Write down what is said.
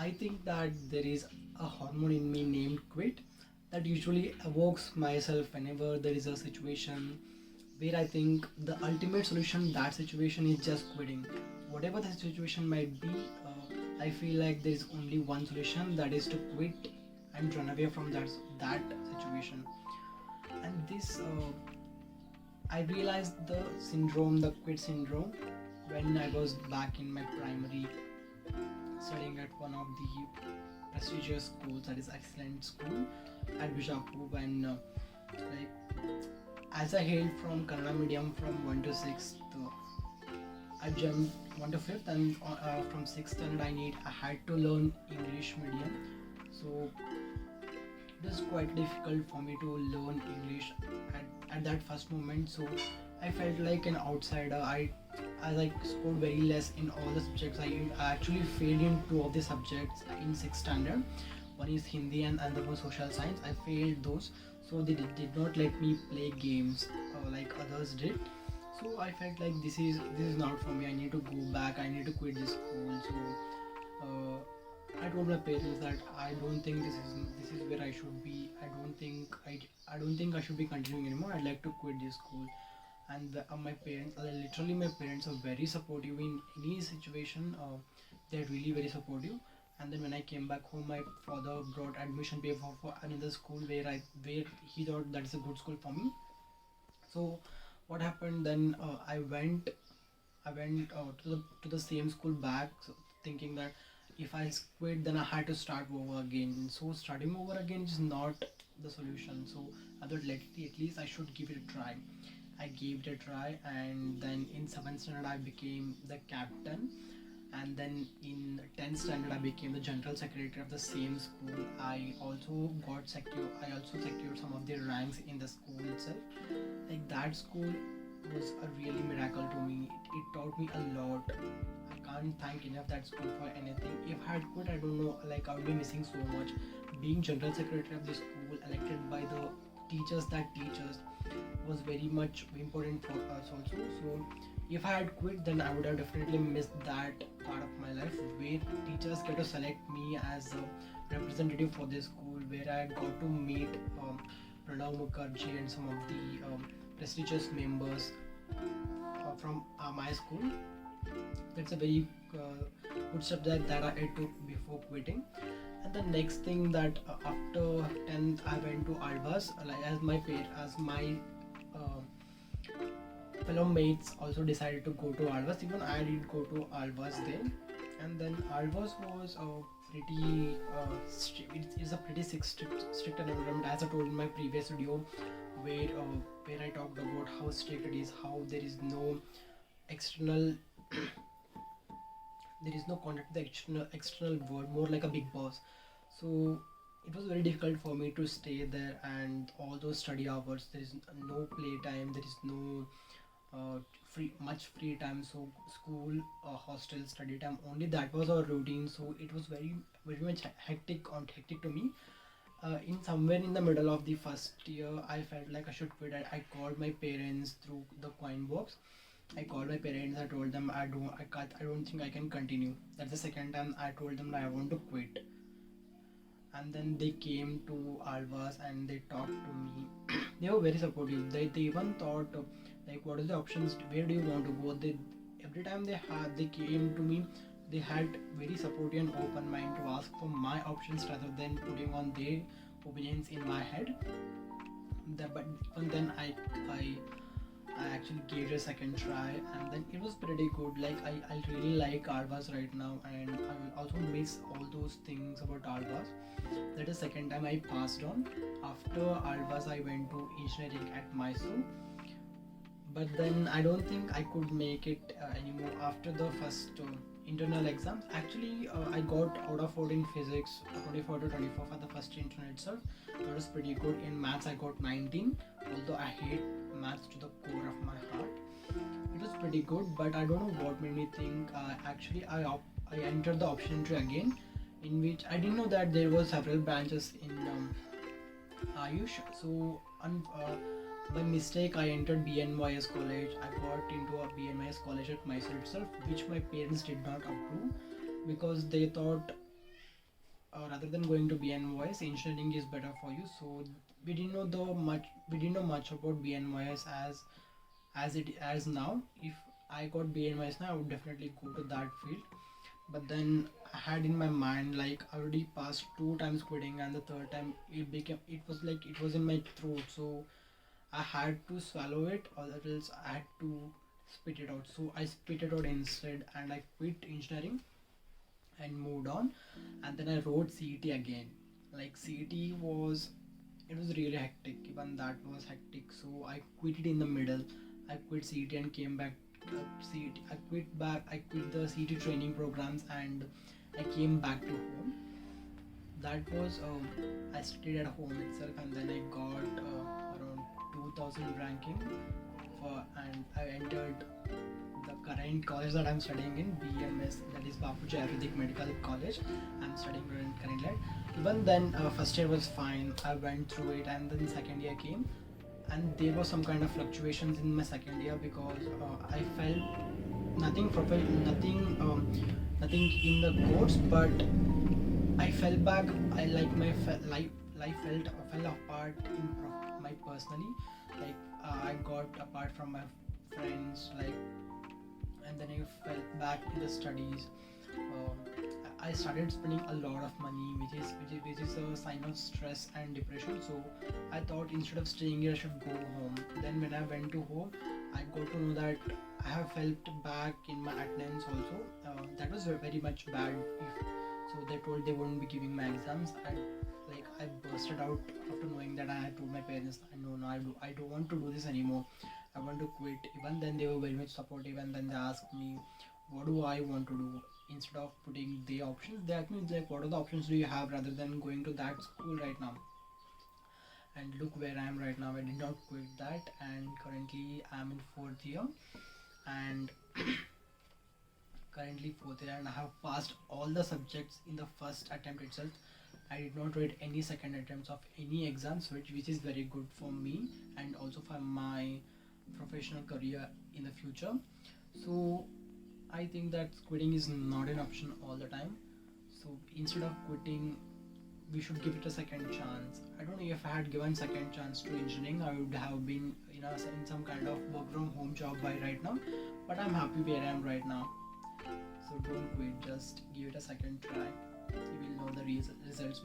I think that there is a hormone in me named quit that usually evokes myself whenever there is a situation where I think the ultimate solution to that situation is just quitting. Whatever the situation might be, I feel like there is only one solution, that is to quit and run away from that situation. And this I realized the syndrome, the quit syndrome, when I was back in my primary, studying at one of the prestigious schools, that is excellent school at Bijapur. When like as I hailed from Kannada medium from 1 to 6th, I jumped 1 to 5th, and from 6th standard I had to learn English medium. So it was quite difficult for me to learn English at that first moment. So I felt like an outsider. As I scored very less in all the subjects. I actually failed in two of the subjects in 6th standard. One is Hindi and the one social science. I failed those, so they did not let me play games like others did. So I felt like this is not for me. I need to go back. I need to quit this school. So I told my parents that I don't think this is where I should be. I don't think I should be continuing anymore. I'd like to quit this school. And my parents, literally my parents are very supportive in any situation. They're really very supportive. And then when I came back home, my father brought admission paper for another school where he thought that is a good school for me. So what happened then? I went to the same school back, so thinking that if I quit, then I had to start over again. So starting over again is not the solution. So I thought, at least I should give it a try. I gave it a try, and then in 7th standard I became the captain, and then in 10th standard I became the general secretary of the same school. I also secured some of the ranks in the school itself. Like, that school was a really miracle to me. It taught me a lot. I can't thank enough that school for anything. If I had quit, I don't know, like, I would be missing so much. Being general secretary of the school, elected by the teachers that teach us, was very much important for us also. So if I had quit, then I would have definitely missed that part of my life where teachers get to select me as a representative for this school, where I got to meet Pranav Mukherjee and some of the prestigious members from my school. That's a very good step that I took before quitting. And the next thing, that after 10th I went to Alvas, like, as my uh, fellow mates also decided to go to Alvas. Even I did go to Alvas then. And then Alvas was a pretty it is a pretty strict environment, as I told in my previous video, where I talked about how strict it is, how there is no external there is no contact with the external world, more like a big boss. So it was very difficult for me to stay there, and all those study hours, there is no play time, there is no free time. So school, hostel, study time, only that was our routine. So it was very much hectic to me. In somewhere in the middle of the first year, I felt like I should quit. I called my parents through the coin box. I called my parents. I told them I don't think I can continue. That's the second time I told them that I want to quit. And then they came to Alvas and they talked to me. They were very supportive. They even thought, like, what is the options? Where do you want to go? They Every time they came to me, they had very supportive and open mind to ask for my options rather than putting on their opinions in my head. But even then, I actually gave it a second try, and then it was pretty good. Like, I really like Alvas right now, and I will also miss all those things about Alvas. That is second time I passed on. After Alvas, I went to engineering at Mysore, but then I don't think I could make it anymore after the first internal exams. Actually, I got out of 14 physics, 24 to 24 for the first internal itself. That was pretty good. In maths, I got 19, although I hate maths to the core of my heart. It was pretty good, but I don't know what made me think. Actually, I entered the option tree again, in which I didn't know that there were several branches in Ayush. So, by mistake, I entered BNYS college. I got into a BNYS college at Mysore itself, which my parents did not approve because they thought rather than going to BNYS, engineering is better for you. So we didn't know much about BNYS as it as now. If I got BNYS now, I would definitely go to that field. But then I had in my mind, like, I already passed two times quitting, and the third time it was like it was in my throat. So I had to swallow it, or else I had to spit it out. So I spit it out instead, and I quit engineering and moved on. And then I wrote CET again. Like, CET was, it was really hectic. Even that was hectic. So I quit it in the middle. I quit CET and came back. CET. I quit the CET training programs, and I came back to home. That was I studied at home itself, and then I got around 2000 ranking for, and I entered the current college that I'm studying in, BMS, that is Bapuji Ayurvedic Medical College. I'm studying currently. Even then, first year was fine. I went through it, and then second year came, and there was some kind of fluctuations in my second year because I felt nothing in the course, but I fell back. I like my life fell apart my personally. Like, I got apart from my friends, like, and then I fell back in the studies. I started spending a lot of money, which is a sign of stress and depression. So I thought instead of staying here, I should go home. Then when I went to home, I got to know that I have felt back in my attendance also. That was very much bad. So they told they wouldn't be giving my exams, and like, I bursted out after knowing that. I told my parents, no, I don't want to do this anymore. I want to quit. Even then they were very much supportive, and then they asked me what do I want to do. Instead of putting the options, they asked me like, what are the options do you have rather than going to that school right now. And look where I am right now. I did not quit that, and currently I'm in fourth year, and and I have passed all the subjects in the first attempt itself. I did not write any second attempts of any exams, which is very good for me and also for my professional career in the future. So I think that quitting is not an option all the time. So instead of quitting, we should give it a second chance. I don't know, if I had given second chance to engineering, I would have been in some kind of work from home job by right now. But I'm happy where I am right now. So don't quit. Just give it a second try. You will know the results.